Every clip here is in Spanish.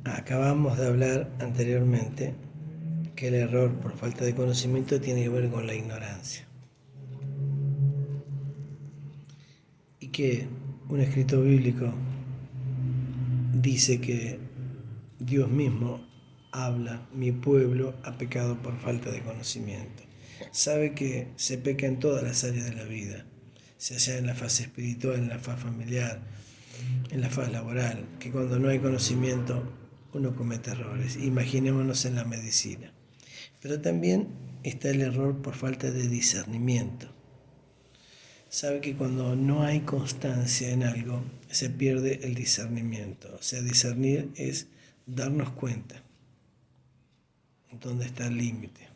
Acabamos de hablar anteriormente que el error por falta de conocimiento tiene que ver con la ignorancia. Y que un escrito bíblico dice que Dios mismo habla, mi pueblo ha pecado por falta de conocimiento. Sabe que se peca en todas las áreas de la vida, sea en la fase espiritual, en la fase familiar, en la fase laboral, que cuando no hay conocimiento uno comete errores. Imaginémonos en la medicina. Pero también está el error por falta de discernimiento. Sabe que cuando no hay constancia en algo, se pierde el discernimiento. O sea, discernir es darnos cuenta dónde está el límite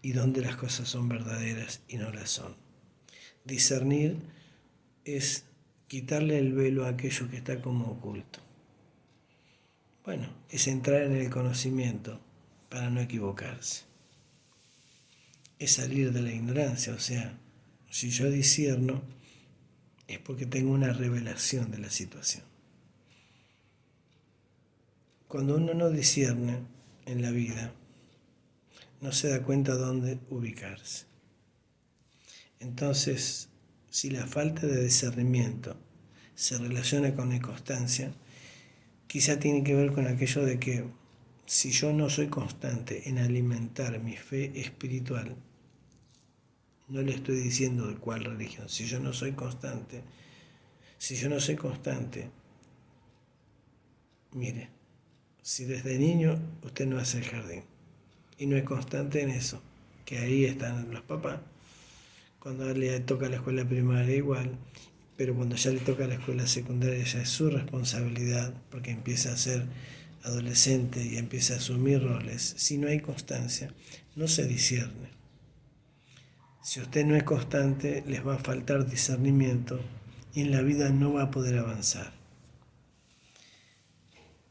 y dónde las cosas son verdaderas y no las son. Discernir es quitarle el velo a aquello que está como oculto. Bueno, es entrar en el conocimiento para no equivocarse. Es salir de la ignorancia, o sea, si yo discierno es porque tengo una revelación de la situación. Cuando uno no discierne en la vida, no se da cuenta dónde ubicarse. Entonces, si la falta de discernimiento se relaciona con la inconstancia, quizá tiene que ver con aquello de que si yo no soy constante en alimentar mi fe espiritual, no le estoy diciendo de cuál religión, si yo no soy constante, mire, si desde niño usted no hace el jardín y no es constante en eso, que ahí están los papás, cuando le toca la escuela primaria igual, pero cuando ya le toca la escuela secundaria ya es su responsabilidad porque empieza a ser adolescente y empieza a asumir roles. Si no hay constancia, no se discierne. Si usted no es constante, les va a faltar discernimiento y en la vida no va a poder avanzar.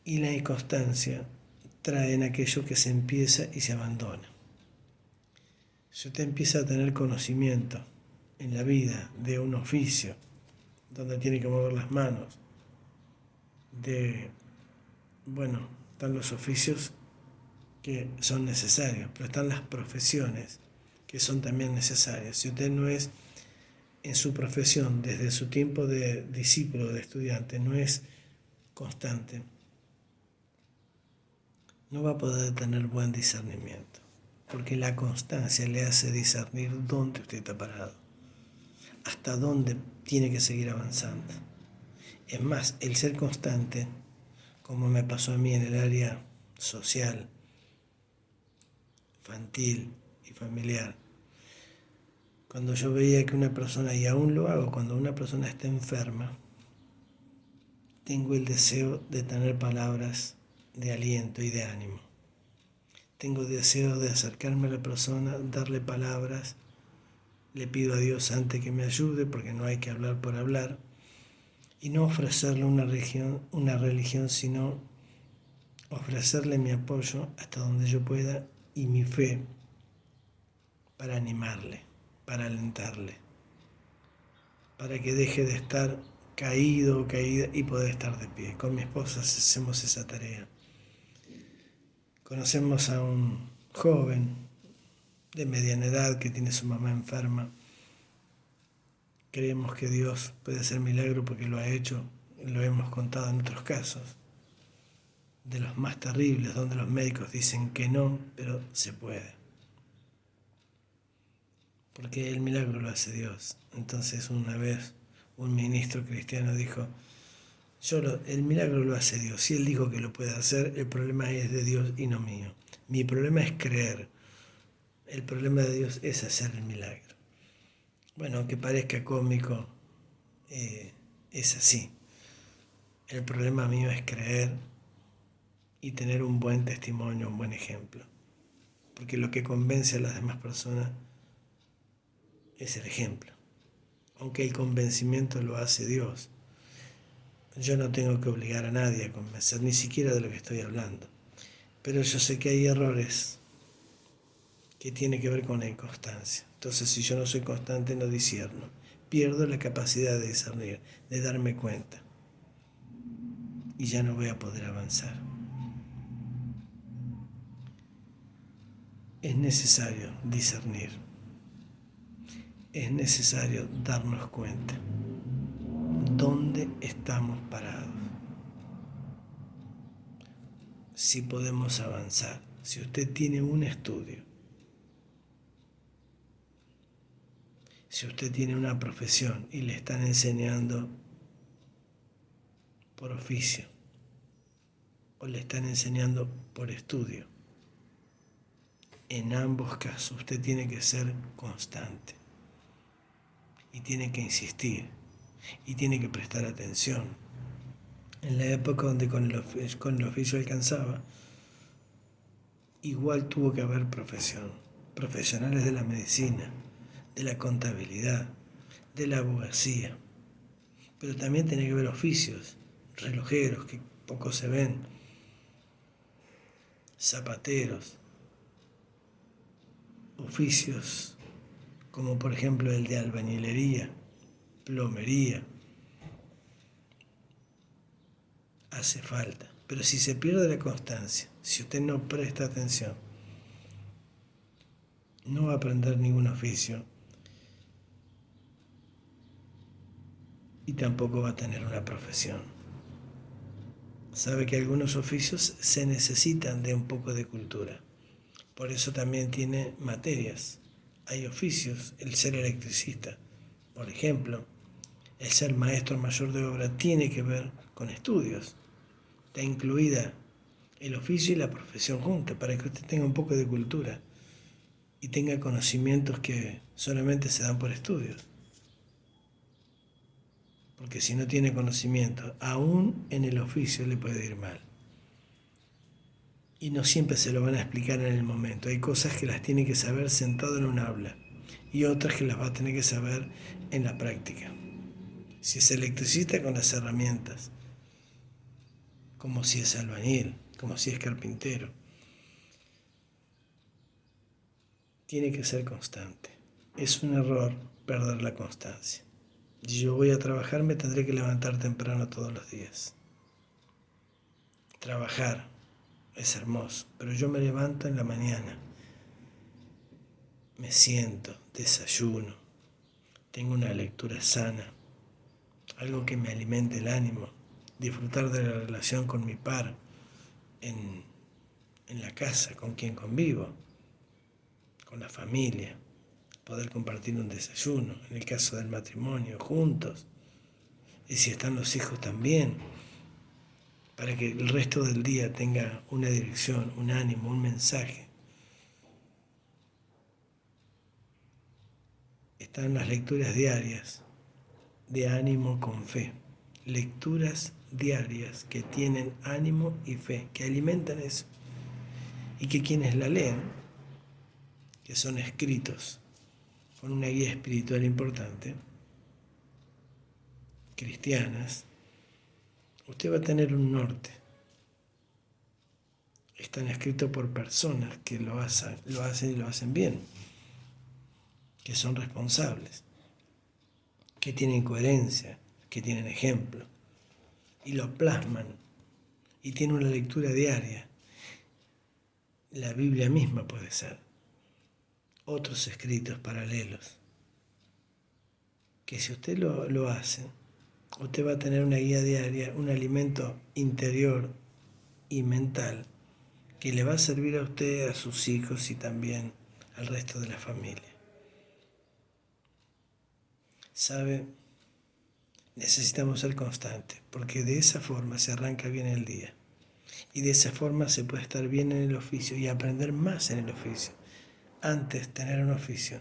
Y la inconstancia trae en aquello que se empieza y se abandona. Si usted empieza a tener conocimiento en la vida de un oficio, donde tiene que mover las manos, están los oficios que son necesarios, pero están las profesiones que son también necesarias. Si usted no es en su profesión, desde su tiempo de discípulo, de estudiante, no es constante, no va a poder tener buen discernimiento, porque la constancia le hace discernir dónde usted está parado, hasta dónde tiene que seguir avanzando. Es más, el ser constante, como me pasó a mí en el área social, infantil y familiar, cuando yo veía que una persona, y aún lo hago, cuando una persona está enferma, tengo el deseo de tener palabras de aliento y de ánimo. Tengo deseo de acercarme a la persona, darle palabras, le pido a Dios antes que me ayude, porque no hay que hablar por hablar, y no ofrecerle una religión, sino ofrecerle mi apoyo hasta donde yo pueda y mi fe para animarle, para alentarle, para que deje de estar caído o caída y poder estar de pie. Con mi esposa hacemos esa tarea. Conocemos a un joven de mediana edad que tiene su mamá enferma. Creemos que Dios puede hacer milagro porque lo ha hecho, lo hemos contado en otros casos, de los más terribles, donde los médicos dicen que no, pero se puede. Porque el milagro lo hace Dios. Entonces una vez un ministro cristiano dijo, el milagro lo hace Dios. Si Él dijo que lo puede hacer, el problema es de Dios y no mío. Mi problema es creer. El problema de Dios es hacer el milagro. Bueno, aunque parezca cómico, es así. El problema mío es creer y tener un buen testimonio, un buen ejemplo. Porque lo que convence a las demás personas es el ejemplo. Aunque el convencimiento lo hace Dios. Yo no tengo que obligar a nadie a convencer, ni siquiera de lo que estoy hablando. Pero yo sé que hay errores que tienen que ver con la inconstancia. Entonces, si yo no soy constante, no discierno. Pierdo la capacidad de discernir, de darme cuenta. y ya no voy a poder avanzar. Es necesario discernir, es necesario darnos cuenta dónde estamos parados, si podemos avanzar. Si usted tiene un estudio, si usted tiene una profesión y le están enseñando por oficio o le están enseñando por estudio, en ambos casos usted tiene que ser constante y tiene que insistir y tiene que prestar atención. En la época donde con el oficio alcanzaba, igual tuvo que haber profesionales de la medicina, de la contabilidad, de la abogacía, pero también tenía que haber oficios, relojeros, que poco se ven, zapateros, oficios como por ejemplo el de albañilería, plomería. Hace falta, pero si se pierde la constancia, si usted no presta atención, no va a aprender ningún oficio y tampoco va a tener una profesión. Sabe que algunos oficios se necesitan de un poco de cultura, por eso también tiene materias. Hay oficios, el ser electricista, por ejemplo, el ser maestro mayor de obra tiene que ver con estudios. Está incluida el oficio y la profesión juntas, para que usted tenga un poco de cultura y tenga conocimientos que solamente se dan por estudios. Porque si no tiene conocimiento, aún en el oficio le puede ir mal. Y no siempre se lo van a explicar en el momento. Hay cosas que las tiene que saber sentado en un aula y otras que las va a tener que saber en la práctica. Si es electricista, con las herramientas, como si es albañil, como si es carpintero. Tiene que ser constante. Es un error perder la constancia. Si yo voy a trabajar, me tendré que levantar temprano todos los días. Trabajar es hermoso, pero yo me levanto en la mañana, me siento, desayuno, tengo una lectura sana, algo que me alimente el ánimo, disfrutar de la relación con mi par, en la casa, con quien convivo, con la familia, poder compartir un desayuno, en el caso del matrimonio, juntos, y si están los hijos también, para que el resto del día tenga una dirección, un ánimo, un mensaje. Están las lecturas diarias de ánimo con fe. Lecturas diarias que tienen ánimo y fe, que alimentan eso. Y que quienes la leen, que son escritos con una guía espiritual importante, cristianas, usted va a tener un norte. Están escritos por personas que lo hacen y lo hacen bien, que son responsables, que tienen coherencia, que tienen ejemplo, y lo plasman, y tienen una lectura diaria. La Biblia misma puede ser, otros escritos paralelos, que si usted lo hace, usted va a tener una guía diaria, un alimento interior y mental, que le va a servir a usted, a sus hijos y también al resto de la familia. ¿Sabe? Necesitamos ser constantes, porque de esa forma se arranca bien el día. Y de esa forma se puede estar bien en el oficio y aprender más en el oficio. Antes, tener un oficio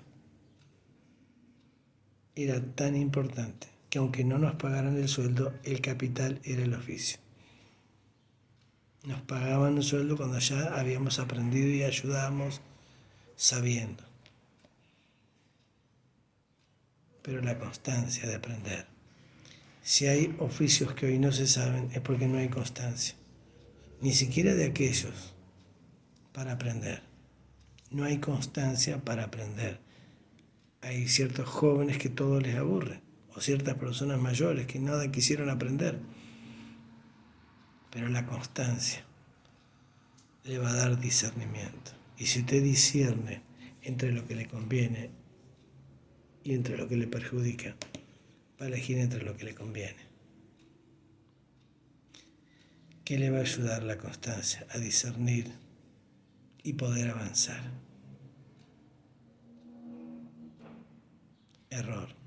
era tan importante que aunque no nos pagaran el sueldo, el capital era el oficio. Nos pagaban un sueldo cuando ya habíamos aprendido y ayudábamos sabiendo. Pero la constancia de aprender. Si hay oficios que hoy no se saben, es porque no hay constancia. Ni siquiera de aquellos para aprender. No hay constancia para aprender. Hay ciertos jóvenes que todo les aburre, o ciertas personas mayores que nada quisieron aprender. pero la constancia le va a dar discernimiento. Y si usted discierne entre lo que le conviene y entre lo que le perjudica, va a elegir entre lo que le conviene. ¿Qué le va a ayudar la constancia? A discernir y poder avanzar. Error.